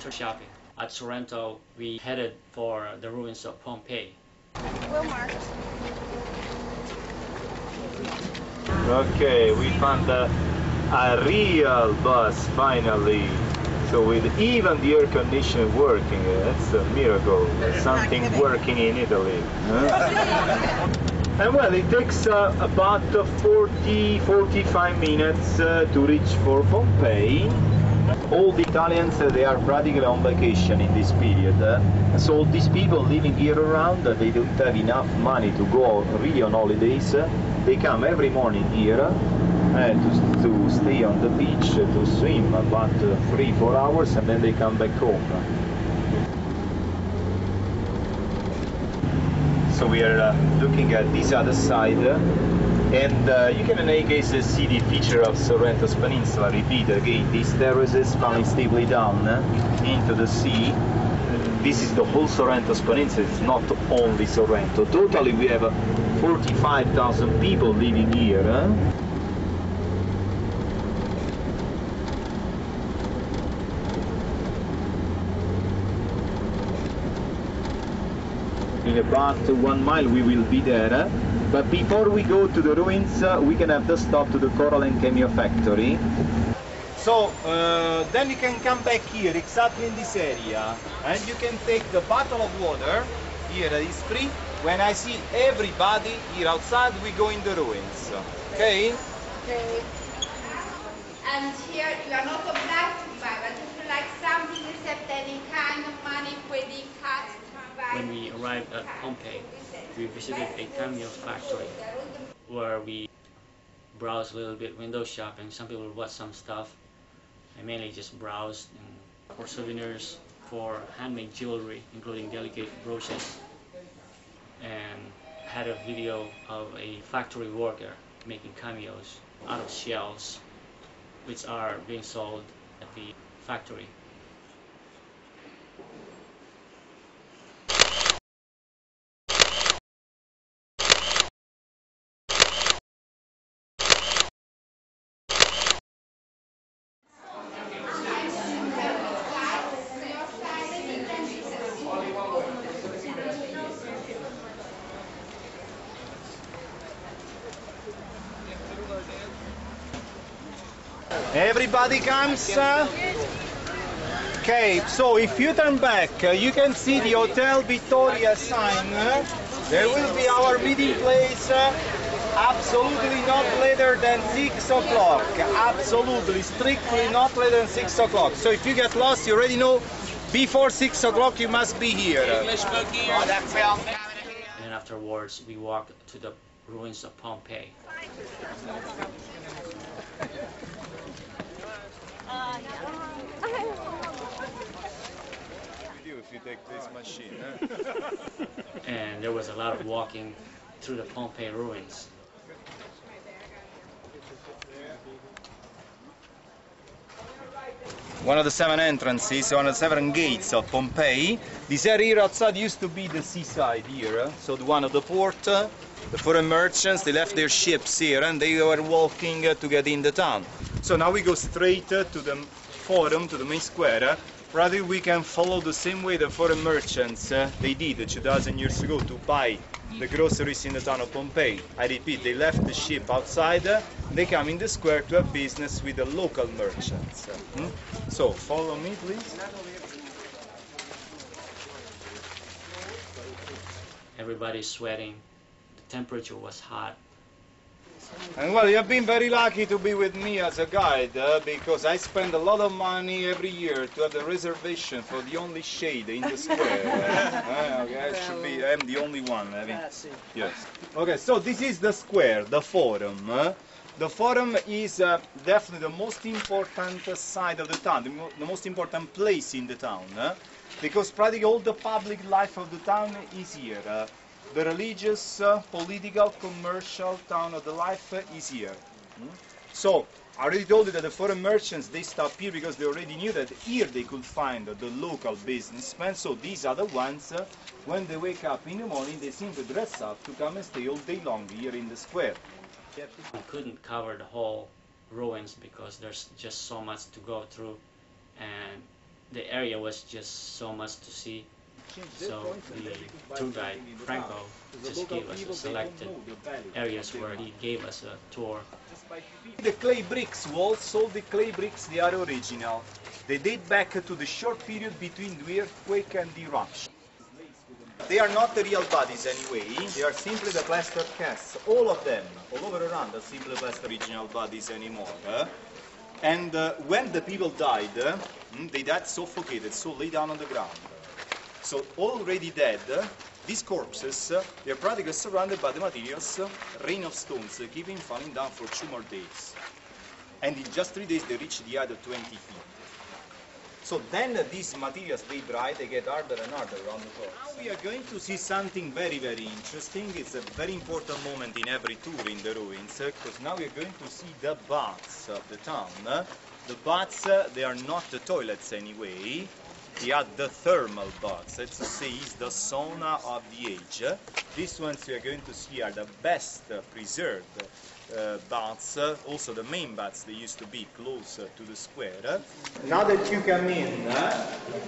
after shopping at Sorrento, we headed for the ruins of Pompeii. Well marked. Okay, we found a real bus finally. So with even the air conditioning working, it's a miracle. Something working in Italy. Huh? And well, it takes about 40-45 minutes to reach for Pompeii. All the Italians, they are practically on vacation in this period. So these people living year around, they don't have enough money to go really on holidays. They come every morning here to stay on the beach, to swim about 3-4 hours, and then they come back home. So we are looking at this other side, and you can in any case see the feature of Sorrento's peninsula. Repeat again, these terraces falling steeply down into the sea. This is the whole Sorrento's peninsula, it's not only Sorrento. Totally we have 45,000 people living here. In about 1 mile we will be there, but before we go to the ruins we can have the stop to the coral and cameo factory. So then you can come back here exactly in this area, and you can take the bottle of water here that is free. When I see everybody here outside, we go in the ruins. Okay? Okay. And here you are not obliged to buy, but if you like something, accept any kind of money, credit card. When we arrived at Pompeii, we visited a cameo factory where we browsed a little bit, window shopping. Some people bought some stuff. I mainly just browsed for souvenirs, for handmade jewelry, including delicate brooches, and had a video of a factory worker making cameos out of shells, which are being sold at the factory. Everybody comes. Okay, so if you turn back, you can see the Hotel Vittoria sign. There will be our meeting place. Absolutely not later than 6 o'clock. Absolutely, strictly not later than 6 o'clock. So if you get lost, you already know before 6 o'clock you must be here. And then afterwards, we walked to the ruins of Pompeii. If you take this machine, And there was a lot of walking through the Pompeii ruins. One of the 7 entrances, one of the 7 gates of Pompeii. This area here outside used to be the seaside here, so the one of the port. The foreign merchants, they left their ships here and they were walking to get in the town. So now we go straight to the forum, to the main square. Rather we can follow the same way the foreign merchants they did 2000 years ago to buy the groceries in the town of Pompeii. I repeat, they left the ship outside, they come in the square to have business with the local merchants. So follow me please. Everybody's sweating. The temperature was hot. And well, you have been very lucky to be with me as a guide because I spend a lot of money every year to have the reservation for the only shade in the square. Okay, I am the only one having. Yes. Okay, so this is the square, the forum. The forum is definitely the most important side of the town, the most important place in the town, because practically all the public life of the town is here. The religious, political, commercial town of the life is here. So, I already told you that the foreign merchants, they stop here because they already knew that here they could find the local businessmen. So these are the ones, when they wake up in the morning, they simply dress up to come and stay all day long here in the square. We couldn't cover the whole ruins because there's just so much to go through, and the area was just so much to see. So the tour guide, Franco, just gave us a selected areas where he gave us a tour. The clay bricks walls, all the clay bricks, they are original. They date back to the short period between the earthquake and the eruption. They are not the real bodies anyway, they are simply the plaster casts. All of them, all over around, are simply plaster original bodies anymore. And when the people died, they died suffocated, so lay down on the ground. So already dead, these corpses, they are practically surrounded by the materials, rain of stones, keeping falling down for 2 more days. And in just 3 days they reach the height of 20 feet. So then these materials, they dry, they get harder and harder around the corpse. We are going to see something very, very interesting. It's a very important moment in every tour in the ruins, because now we are going to see the baths of the town. The baths, they are not the toilets anyway. They are the thermal baths, let's say it's the sauna of the age. These ones we are going to see are the best preserved baths, also the main baths, they used to be close to the square. Now that you come in,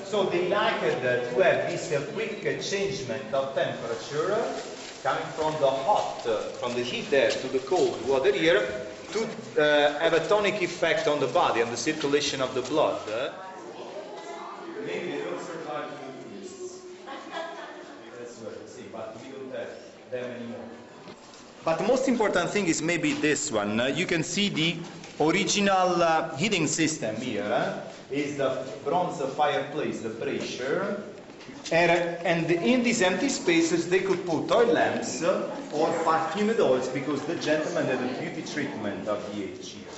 so they liked to have this quick changement of temperature coming from the hot, from the heat there to the cold water here, to have a tonic effect on the body, on the circulation of the blood. Maybe they don't survive to the tourists. That's what I see, but we don't have them anymore. But the most important thing is maybe this one. You can see the original heating system here. Is the bronze fireplace, the brazier. And in these empty spaces they could put oil lamps or perfumed oils, because the gentleman had a beauty treatment of the age here.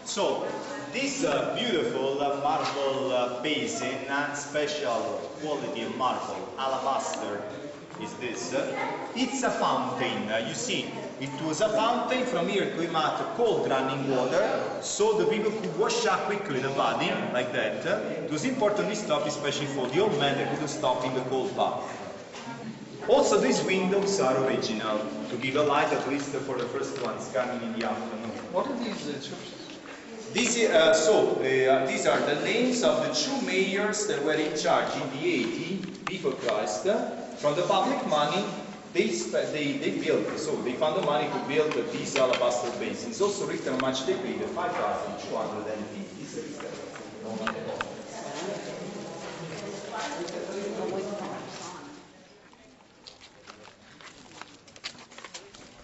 So, this beautiful marble basin, special quality of marble, alabaster is this. It's a fountain, you see, it was a fountain. From here came out cold running water, so the people could wash up quickly the body, like that. It was important this stuff, especially for the old men that couldn't stop in the cold bath. Also, these windows are original, to give a light at least for the first ones coming in the afternoon. What are these inscriptions? These are the names of the 2 mayors that were in charge in the 80 before Christ. From the public money, they built, so they found the money to build these alabaster basins. Also written how much they paid, 5,250.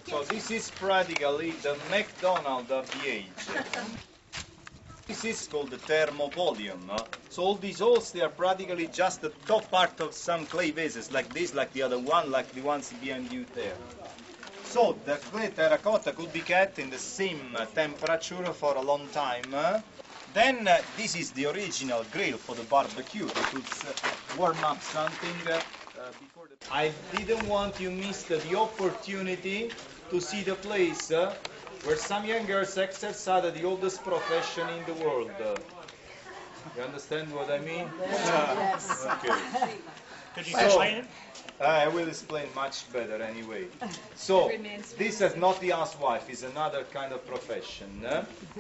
So this is practically the McDonald's of the age. This is called the thermopolium. So all these holes, they are practically just the top part of some clay vases, like this, like the other one, like the ones behind you there. So the clay terracotta could be kept in the same temperature for a long time. Then this is the original grill for the barbecue. They could warm up something before the... I didn't want you miss the opportunity to see the place where some young girls exercise the oldest profession in the world. You understand what I mean? Yes. Okay. Could you explain it? I will explain much better anyway. So, this is not the housewife, it's another kind of profession.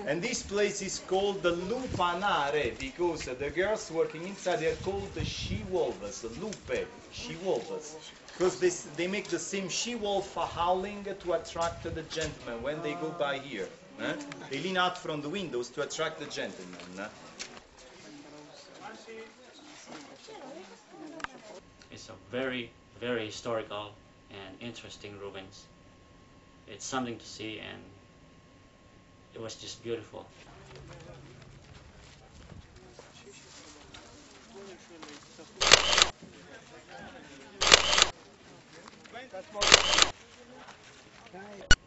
And this place is called the lupanare, because the girls working inside, they are called the she-wolves, lupe, she-wolves. Because they make the same she-wolf howling to attract the gentlemen when they go by here. They lean out from the windows to attract the gentlemen. It's a very, very historical and interesting ruins. It's something to see, and it was just beautiful.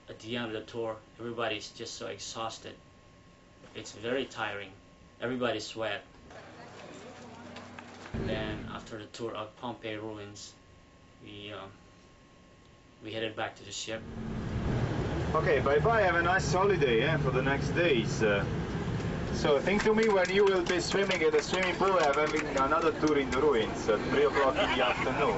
At the end of the tour, everybody's just so exhausted. It's very tiring. Everybody sweat. Then after the tour of Pompeii Ruins, we headed back to the ship. Okay, bye-bye, have a nice holiday for the next days. So think to me when you will be swimming at the swimming pool, having another tour in the ruins at 3 o'clock in the afternoon.